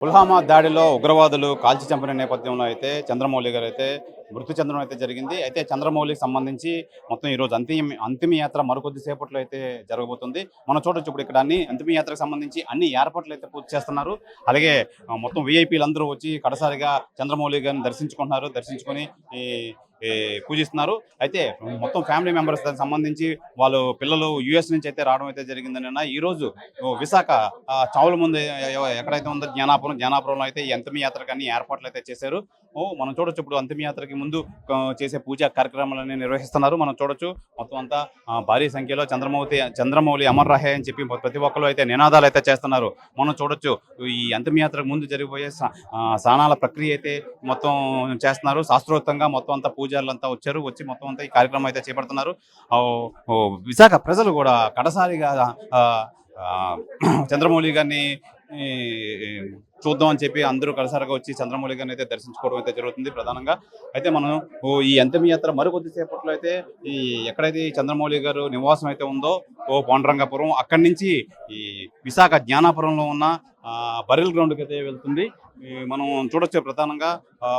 పుల్వామా దాడిలో ఉగ్రవాదులు కాల్చి చంపిన నేపథ్యంలో అయితే చంద్రమౌళి గారు అయితే మృతి చెందడం అయితే జరిగింది. అయితే చంద్రమౌళికి సంబంధించి మొత్తం ఈరోజు అంతిమ యాత్ర మరికొద్ది సేపట్లో అయితే జరగబోతుంది. మనం చూడొచ్చు ఇప్పుడు ఇక్కడ అంతిమ యాత్రకు సంబంధించి అన్ని ఏర్పాట్లు అయితే పూర్తి చేస్తున్నారు. అలాగే మొత్తం వీఐపీలు అందరూ వచ్చి కడసారిగా చంద్రమౌళి గారిని దర్శించుకుంటున్నారు. దర్శించుకొని ఈ ఈ పూజిస్తున్నారు. అయితే మొత్తం ఫ్యామిలీ మెంబర్స్ దానికి సంబంధించి వాళ్ళు పిల్లలు యుఎస్ నుంచి అయితే రావడం అయితే జరిగిందని ఈరోజు విశాఖ చావుల ముందు ఎక్కడైతే ఉందో జ్ఞానాపురంలో అయితే ఈ అంతిమ యాత్రకు అన్ని ఏర్పాట్లు అయితే చేశారు. మనం చూడొచ్చు ఇప్పుడు అంతిమ యాత్రకి ముందు చేసే పూజా కార్యక్రమాలన్నీ నిర్వహిస్తున్నారు. మనం చూడొచ్చు మొత్తం అంతా భారీ సంఖ్యలో చంద్రమౌళి అమర్ రహే అని చెప్పి ప్రతి ఒక్కరు అయితే నినాదాలు అయితే చేస్తున్నారు. మనం చూడొచ్చు ఈ అంతిమ యాత్రకు ముందు జరిగిపోయే స్నానాల ప్రక్రియ అయితే మొత్తం చేస్తున్నారు. శాస్త్రోక్తంగా మొత్తం అంతా పూజారులంతా వచ్చి మొత్తం అంతా ఈ కార్యక్రమం అయితే చేపడుతున్నారు. విశాఖ ప్రజలు కూడా కడసారిగా చంద్రమౌళి గారిని చూద్దాం అని చెప్పి అందరూ కడసారిగా వచ్చి చంద్రమౌళి గారిని అయితే దర్శించుకోవడం అయితే జరుగుతుంది ప్రధానంగా. అయితే మనం ఈ అంతిమ యాత్ర మరికొద్దిసేపట్లో అయితే ఈ ఎక్కడైతే ఈ చంద్రమౌళి గారు నివాసం అయితే ఉందో పాండురంగాపురం అక్కడి నుంచి ఈ విశాఖ జ్ఞానాపురంలో ఉన్న బరిల్ గ్రౌండ్కి అయితే వెళ్తుంది. మనం చూడొచ్చు ప్రధానంగా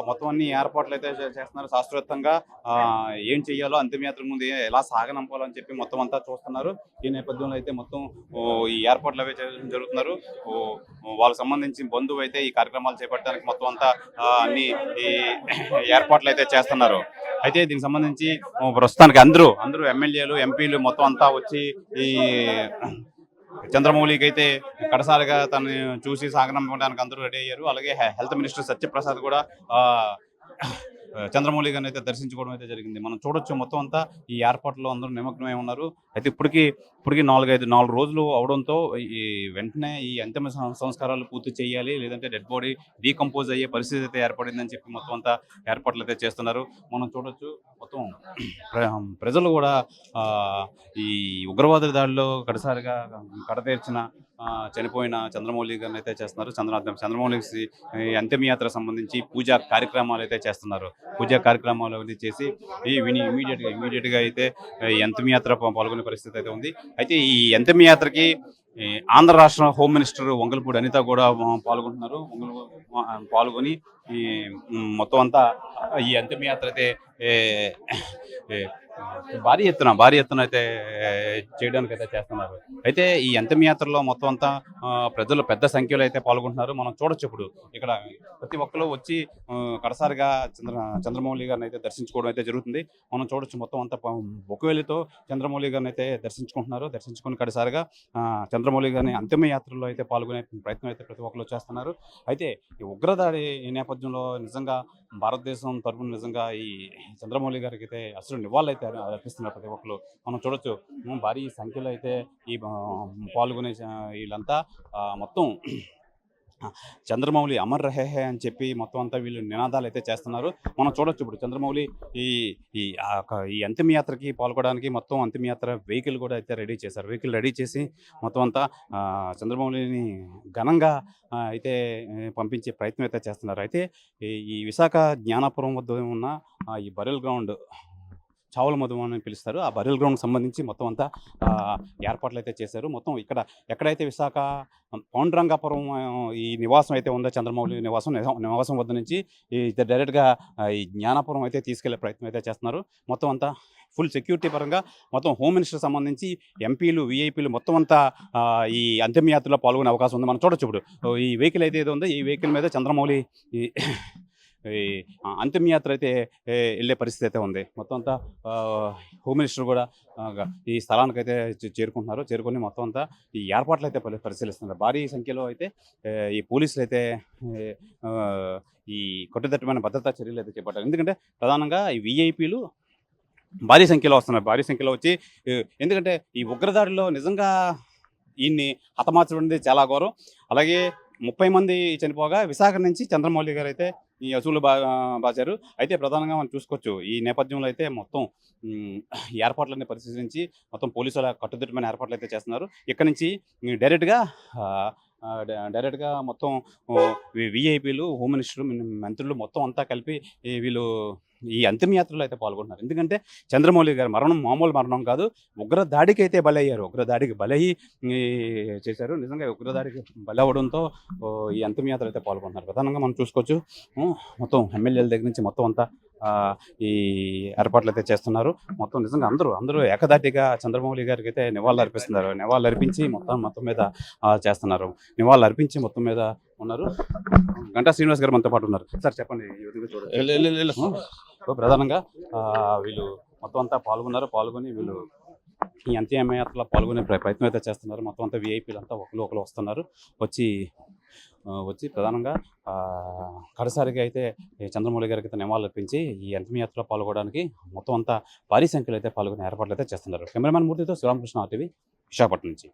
మొత్తం అన్ని ఏర్పాట్లు అయితే చేస్తున్నారు. శాస్త్రోక్తంగా ఏం చెయ్యాలో అంతిమయాత్ర ముందు ఎలా సాగనంపాలని చెప్పి మొత్తం అంతా చూస్తున్నారు. ఈ నేపథ్యంలో అయితే మొత్తం ఈ ఏర్పాట్లు అవే జరుగుతున్నారు. వాళ్ళకి సంబంధించిన బంధువు అయితే ఈ కార్యక్రమాలు చేపట్టడానికి మొత్తం అంతా అన్ని ఈ ఏర్పాట్లు అయితే చేస్తున్నారు. అయితే దీనికి సంబంధించి ప్రస్తుతానికి అందరూ ఎమ్మెల్యేలు ఎంపీలు మొత్తం అంతా వచ్చి ఈ చంద్రమౌళికి అయితే కడసారిగా తనని చూసి సాగనంపడానికి అందరూ రెడీ అయ్యారు. అలాగే హెల్త్ మినిస్టర్ సత్యప్రసాద్ కూడా చంద్రమౌళి గారిని అయితే దర్శించుకోవడం అయితే జరిగింది. మనం చూడొచ్చు మొత్తం అంతా ఈ ఏర్పాట్లో అందరూ నిమగ్నమై ఉన్నారు. అయితే ఇప్పటికీ 4 రోజులు అవడంతో ఈ వెంటనే ఈ అంతిమ సంస్కారాలు పూర్తి చేయాలి, లేదంటే డెడ్ బాడీ డీకంపోజ్ అయ్యే పరిస్థితి అయితే ఏర్పడిందని చెప్పి మొత్తం అంతా ఏర్పాట్లు అయితే చేస్తున్నారు. మనం చూడొచ్చు మొత్తం ప్రజలు కూడా ఈ ఉగ్రవాదుల దాడిలో కడసారిగా కడతీర్చిన చనిపోయిన చంద్రమౌళి గారిని అయితే చేస్తున్నారు. చంద్రమౌళి అంతిమ యాత్ర సంబంధించి పూజా కార్యక్రమాలు అయితే చేస్తున్నారు. పూజా కార్యక్రమాలు అనేది చేసి ఇమీడియట్ గా అయితే ఈ అంతిమ యాత్ర పాల్గొనే పరిస్థితి అయితే ఉంది. అయితే ఈ అంతిమ యాత్రకి ఆంధ్ర రాష్ట్ర హోమ్ మినిస్టర్ వంగలపూడి అనిత కూడా పాల్గొని ఈ మొత్తం అంతా ఈ అంతిమ యాత్ర అయితే భారీ ఎత్తున అయితే చేయడానికి అయితే చేస్తున్నారు. అయితే ఈ అంతిమ యాత్రలో మొత్తం అంతా ప్రజలు పెద్ద సంఖ్యలో అయితే పాల్గొంటున్నారు. మనం చూడొచ్చు ఇప్పుడు ఇక్కడ ప్రతి ఒక్కరు వచ్చి కడసారిగా చంద్రమౌళి గారిని అయితే దర్శించుకోవడం అయితే జరుగుతుంది. మనం చూడొచ్చు మొత్తం అంతా బొకవేలితో చంద్రమౌళి గారిని అయితే దర్శించుకొని కడసారిగా చంద్రమౌళి గారిని అంతిమ యాత్రలో అయితే పాల్గొనే ప్రయత్నం అయితే ప్రతి ఒక్కరు చేస్తున్నారు. అయితే ఈ ఉగ్రదాడి ఈ నేపథ్యంలో నిజంగా భారతదేశం తరఫున నిజంగా ఈ చంద్రమౌళి గారికి అయితే అసలు నివాళులు అయితే అర్పిస్తున్నారు ప్రతి ఒక్కరు. మనం చూడొచ్చు భారీ సంఖ్యలో అయితే ఈ పాల్గొనే వీళ్ళంతా మొత్తం చంద్రమౌళి అమర్ రహే అని చెప్పి మొత్తం అంతా వీళ్ళు నినాదాలు అయితే చేస్తున్నారు. మనం చూడొచ్చు ఇప్పుడు చంద్రమౌళి ఈ అంతిమ యాత్రకి పాల్గొనడానికి మొత్తం అంతిమ యాత్ర వెహికల్ కూడా అయితే రెడీ చేశారు. వెహికల్ రెడీ చేసి మొత్తం అంతా చంద్రమౌళిని ఘనంగా అయితే పంపించే ప్రయత్నం అయితే చేస్తున్నారు. అయితే ఈ విశాఖ జ్ఞానాపురం వద్ద ఉన్న ఈ బరిల్ గ్రౌండ్ చావుల మధువు అని పిలుస్తారు. ఆ బరిల్ గ్రౌండ్ సంబంధించి మొత్తం అంతా ఏర్పాట్లు అయితే చేశారు. మొత్తం ఎక్కడైతే విశాఖ పాండురంగాపురం ఈ నివాసం అయితే ఉందో చంద్రమౌళి నివాసం వద్ద నుంచి డైరెక్ట్గా ఈ జ్ఞానాపురం అయితే తీసుకెళ్లే ప్రయత్నం అయితే చేస్తున్నారు. మొత్తం అంతా ఫుల్ సెక్యూరిటీ పరంగా మొత్తం హోమ్ మినిస్టర్ సంబంధించి ఎంపీలు వీఐపీలు మొత్తం అంతా ఈ అంతిమ యాత్రలో పాల్గొనే అవకాశం ఉంది. మనం చూడొచ్చు ఇప్పుడు ఈ వెహికల్ అయితే ఏదో ఉందో ఈ వెహికల్ మీద చంద్రమౌళి ఈ అంతిమ యాత్ర అయితే వెళ్ళే పరిస్థితి అయితే ఉంది. మొత్తం అంతా హోమ్ మినిస్టర్ కూడా ఈ స్థలానికి అయితే చేరుకొని మొత్తం అంతా ఈ ఏర్పాట్లు అయితే పరిశీలిస్తున్నారు. భారీ సంఖ్యలో అయితే ఈ పోలీసులు అయితే ఈ కట్టుదిట్టమైన భద్రతా చర్యలు అయితే చేపట్టారు. ఎందుకంటే ప్రధానంగా ఈ వీఐపీలు భారీ సంఖ్యలో వస్తున్నారు. భారీ సంఖ్యలో వచ్చి ఎందుకంటే ఈ ఉగ్రదాడిలో నిజంగా ఈయన్ని హతమార్చడం అనేది చాలా ఘోరం. అలాగే 30 మంది చనిపోగా విశాఖ నుంచి చంద్రమౌళి గారు అయితే ఈ అసూలు బాచారు. అయితే ప్రధానంగా మనం చూసుకోవచ్చు ఈ నేపథ్యంలో అయితే మొత్తం ఏర్పాట్లన్నీ పరిశీలించి మొత్తం పోలీసుల కట్టుదిట్టమైన ఏర్పాట్లు అయితే చేస్తున్నారు. ఇక్కడ నుంచి డైరెక్ట్గా డైరెక్ట్గా మొత్తం విఐపీలు, హోమ్ మినిస్టర్లు, మంత్రులు మొత్తం అంతా కలిపి వీళ్ళు ఈ అంతిమయాత్రలో అయితే పాల్గొంటున్నారు. ఎందుకంటే చంద్రమౌళి గారి మరణం మామూలు మరణం కాదు, ఉగ్ర దాడికి అయితే బలయ్యారు. ఉగ్ర దాడికి బలయ్యి ఈ చేశారు. నిజంగా ఉగ్ర దాడికి బలవడంతో ఈ అంతిమయాత్ర అయితే పాల్గొంటున్నారు. ప్రధానంగా మనం చూసుకోవచ్చు, మొత్తం ఎమ్మెల్యేల దగ్గర నుంచి మొత్తం అంతా ఈ ఏర్పాట్లు అయితే చేస్తున్నారు. మొత్తం నిజంగా అందరూ ఏకదాటిగా చంద్రమౌళి గారికి అయితే నివాళులు అర్పిస్తున్నారు. నివాళులు అర్పించి మొత్తం మీద చేస్తున్నారు. నివాళులు అర్పించి మొత్తం మీద ఉన్నారు. గంటా శ్రీనివాస్ గారు మనతో పాటు ఉన్నారు. సార్ చెప్పండి, ఈ విధంగా చూడండి. సో ప్రధానంగా వీళ్ళు మొత్తం అంతా పాల్గొని వీళ్ళు ఈ అంత్యయాత్రలో పాల్గొనే ప్రయత్నం అయితే చేస్తున్నారు. మొత్తం అంతా విఐపీలు అంతా ఒకరు వస్తున్నారు. వచ్చి ప్రధానంగా కడసారిగా అయితే ఈ చంద్రమౌళి గారికి అయితే నివాళులు అర్పించి ఈ అంతిమయాత్రలో పాల్గొనడానికి మొత్తం అంతా భారీ సంఖ్యలో అయితే పాల్గొనే ఏర్పాట్లు అయితే చేస్తున్నారు. కెమెరామెన్ మూర్తితో శివరామకృష్ణ RTV, విశాఖపట్నం నుంచి.